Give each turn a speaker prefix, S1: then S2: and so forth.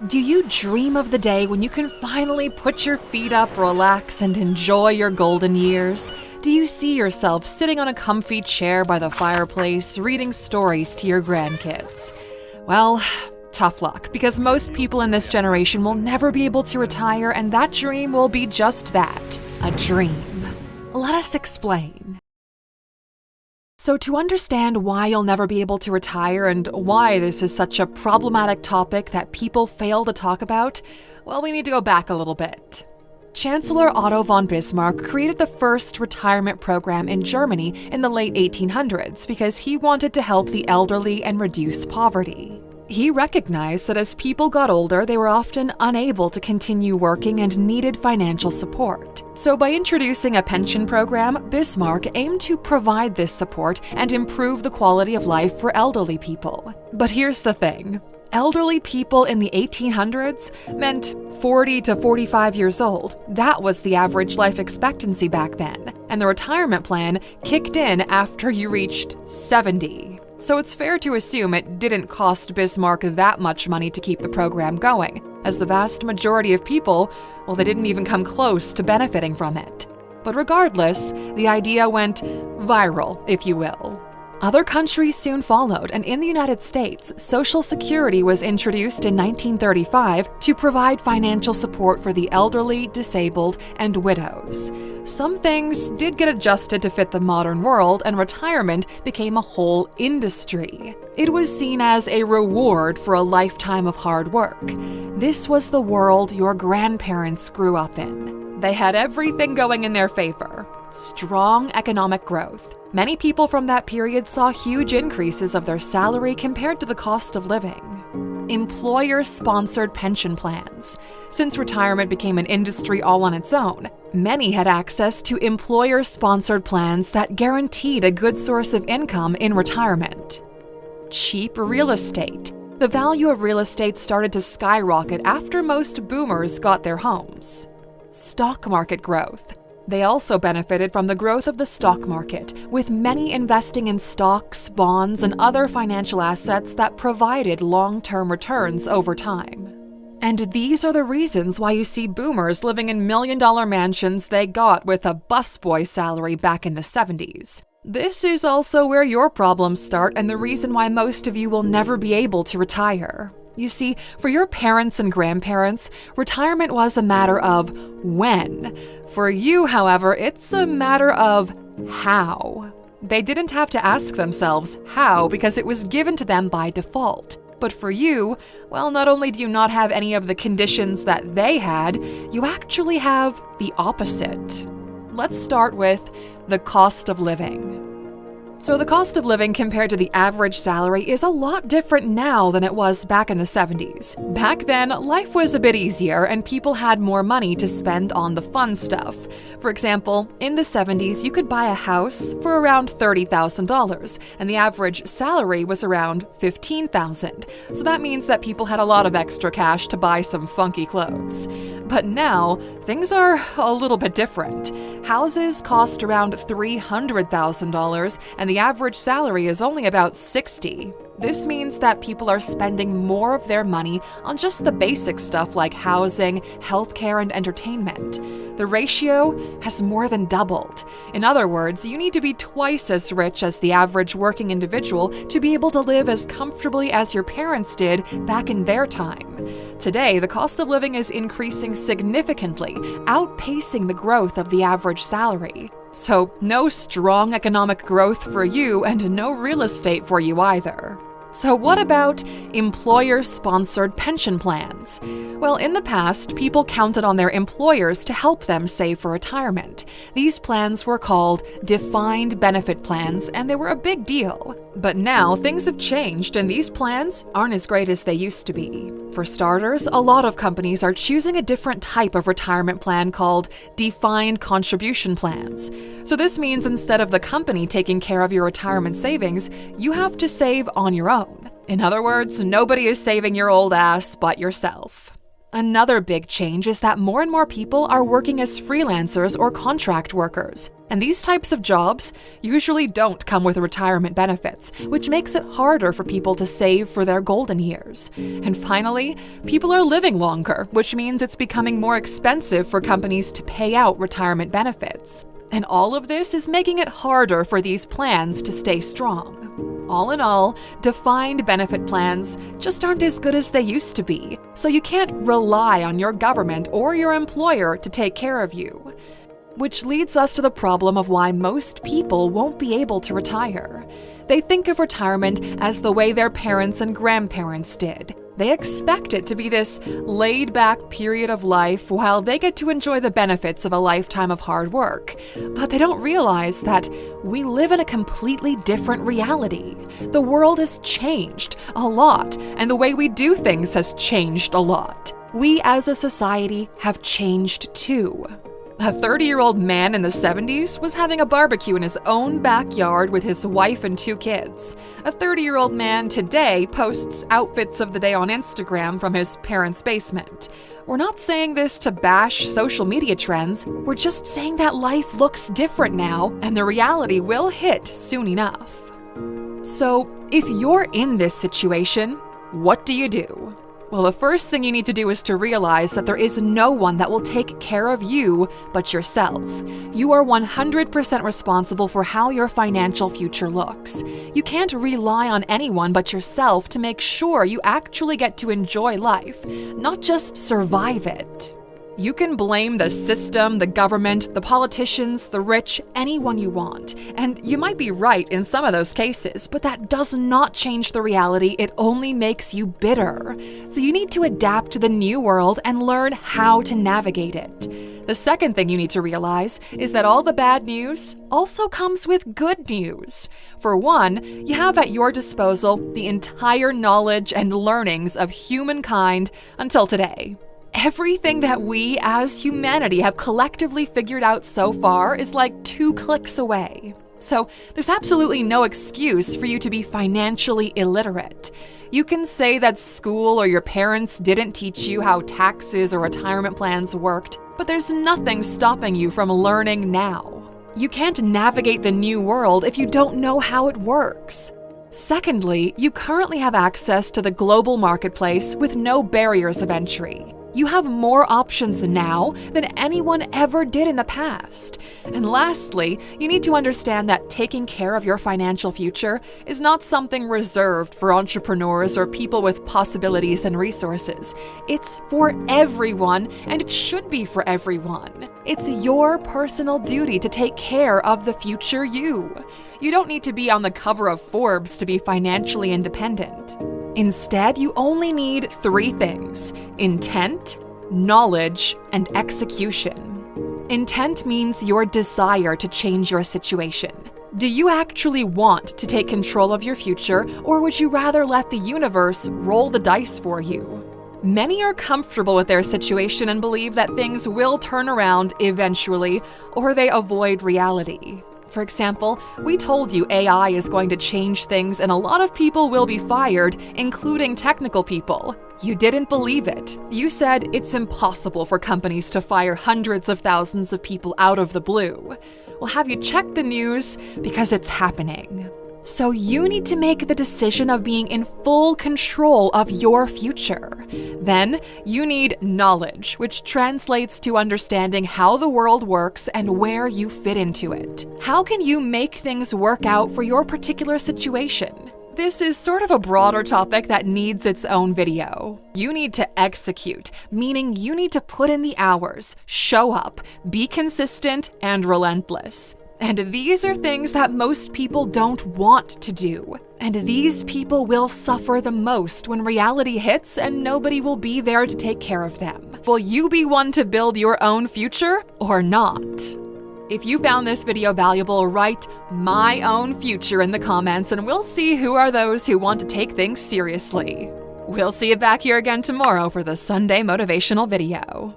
S1: Do you dream of the day when you can finally put your feet up, relax, and enjoy your golden years? Do you see yourself sitting on a comfy chair by the fireplace, reading stories to your grandkids? Well, tough luck, because most people in this generation will never be able to retire, and that dream will be just that, a dream. Let us explain. So to understand why you'll never be able to retire and why this is such a problematic topic that people fail to talk about, well, we need to go back a little bit. Chancellor Otto von Bismarck created the first retirement program in Germany in the late 1800s because he wanted to help the elderly and reduce poverty. He recognized that as people got older, they were often unable to continue working and needed financial support. So by introducing a pension program, Bismarck aimed to provide this support and improve the quality of life for elderly people. But here's the thing. Elderly people in the 1800s meant 40 to 45 years old. That was the average life expectancy back then. And the retirement plan kicked in after you reached 70. So it's fair to assume it didn't cost Bismarck that much money to keep the program going, as the vast majority of people, well, they didn't even come close to benefiting from it. But regardless, the idea went viral, if you will. Other countries soon followed, and in the United States, Social Security was introduced in 1935 to provide financial support for the elderly, disabled, and widows. Some things did get adjusted to fit the modern world, and retirement became a whole industry. It was seen as a reward for a lifetime of hard work. This was the world your grandparents grew up in. They had everything going in their favor. Strong economic growth. Many people from that period saw huge increases of their salary compared to the cost of living. Employer-sponsored pension plans. Since retirement became an industry all on its own, many had access to employer-sponsored plans that guaranteed a good source of income in retirement. Cheap real estate. The value of real estate started to skyrocket after most boomers got their homes. Stock market growth. They also benefited from the growth of the stock market, with many investing in stocks, bonds, and other financial assets that provided long-term returns over time. And these are the reasons why you see boomers living in million-dollar mansions they got with a busboy salary back in the 70s. This is also where your problems start and the reason why most of you will never be able to retire. You see, for your parents and grandparents, retirement was a matter of when. For you, however, it's a matter of how. They didn't have to ask themselves how because it was given to them by default. But for you, well, not only do you not have any of the conditions that they had, you actually have the opposite. Let's start with the cost of living. So the cost of living compared to the average salary is a lot different now than it was back in the 70s. Back then, life was a bit easier and people had more money to spend on the fun stuff. For example, in the 70s, you could buy a house for around $30,000, and the average salary was around $15,000. So that means that people had a lot of extra cash to buy some funky clothes. But now, things are a little bit different. Houses cost around $300,000, and the average salary is only about $60,000. This means that people are spending more of their money on just the basic stuff like housing, healthcare, and entertainment. The ratio has more than doubled. In other words, you need to be twice as rich as the average working individual to be able to live as comfortably as your parents did back in their time. Today, the cost of living is increasing significantly, outpacing the growth of the average salary. So, no strong economic growth for you and no real estate for you either. So what about employer-sponsored pension plans? Well, in the past, people counted on their employers to help them save for retirement. These plans were called defined benefit plans, and they were a big deal. But now, things have changed, and these plans aren't as great as they used to be. For starters, a lot of companies are choosing a different type of retirement plan called defined contribution plans. So this means instead of the company taking care of your retirement savings, you have to save on your own. In other words, nobody is saving your old ass but yourself. Another big change is that more and more people are working as freelancers or contract workers, and these types of jobs usually don't come with retirement benefits, which makes it harder for people to save for their golden years. And finally, people are living longer, which means it's becoming more expensive for companies to pay out retirement benefits. And all of this is making it harder for these plans to stay strong. All in all, defined benefit plans just aren't as good as they used to be, so you can't rely on your government or your employer to take care of you. Which leads us to the problem of why most people won't be able to retire. They think of retirement as the way their parents and grandparents did. They expect it to be this laid-back period of life while they get to enjoy the benefits of a lifetime of hard work. But they don't realize that we live in a completely different reality. The world has changed a lot, and the way we do things has changed a lot. We as a society have changed too. A 30-year-old man in the 70s was having a barbecue in his own backyard with his wife and 2 kids. A 30-year-old man today posts outfits of the day on Instagram from his parents' basement. We're not saying this to bash social media trends, we're just saying that life looks different now, and the reality will hit soon enough. So, if you're in this situation, what do you do? Well, the first thing you need to do is to realize that there is no one that will take care of you but yourself. You are 100% responsible for how your financial future looks. You can't rely on anyone but yourself to make sure you actually get to enjoy life, not just survive it. You can blame the system, the government, the politicians, the rich, anyone you want. And you might be right in some of those cases, but that does not change the reality. It only makes you bitter. So you need to adapt to the new world and learn how to navigate it. The second thing you need to realize is that all the bad news also comes with good news. For one, you have at your disposal the entire knowledge and learnings of humankind until today. Everything that we as humanity have collectively figured out so far is like 2 clicks away. So there's absolutely no excuse for you to be financially illiterate. You can say that school or your parents didn't teach you how taxes or retirement plans worked, but there's nothing stopping you from learning now. You can't navigate the new world if you don't know how it works. Secondly, you currently have access to the global marketplace with no barriers of entry. You have more options now than anyone ever did in the past. And lastly, you need to understand that taking care of your financial future is not something reserved for entrepreneurs or people with possibilities and resources. It's for everyone, and it should be for everyone. It's your personal duty to take care of the future you. You don't need to be on the cover of Forbes to be financially independent. Instead, you only need 3 things: intent, knowledge, and execution. Intent means your desire to change your situation. Do you actually want to take control of your future, or would you rather let the universe roll the dice for you? Many are comfortable with their situation and believe that things will turn around eventually, or they avoid reality. For example, we told you AI is going to change things and a lot of people will be fired, including technical people. You didn't believe it. You said it's impossible for companies to fire hundreds of thousands of people out of the blue. Well, have you checked the news? Because it's happening. So you need to make the decision of being in full control of your future. Then you need knowledge, which translates to understanding how the world works and where you fit into it. How can you make things work out for your particular situation? This is sort of a broader topic that needs its own video. You need to execute, meaning you need to put in the hours, show up, be consistent, and relentless. And these are things that most people don't want to do. And these people will suffer the most when reality hits and nobody will be there to take care of them. Will you be one to build your own future or not? If you found this video valuable, write "my own future" in the comments and we'll see who are those who want to take things seriously. We'll see you back here again tomorrow for the Sunday motivational video.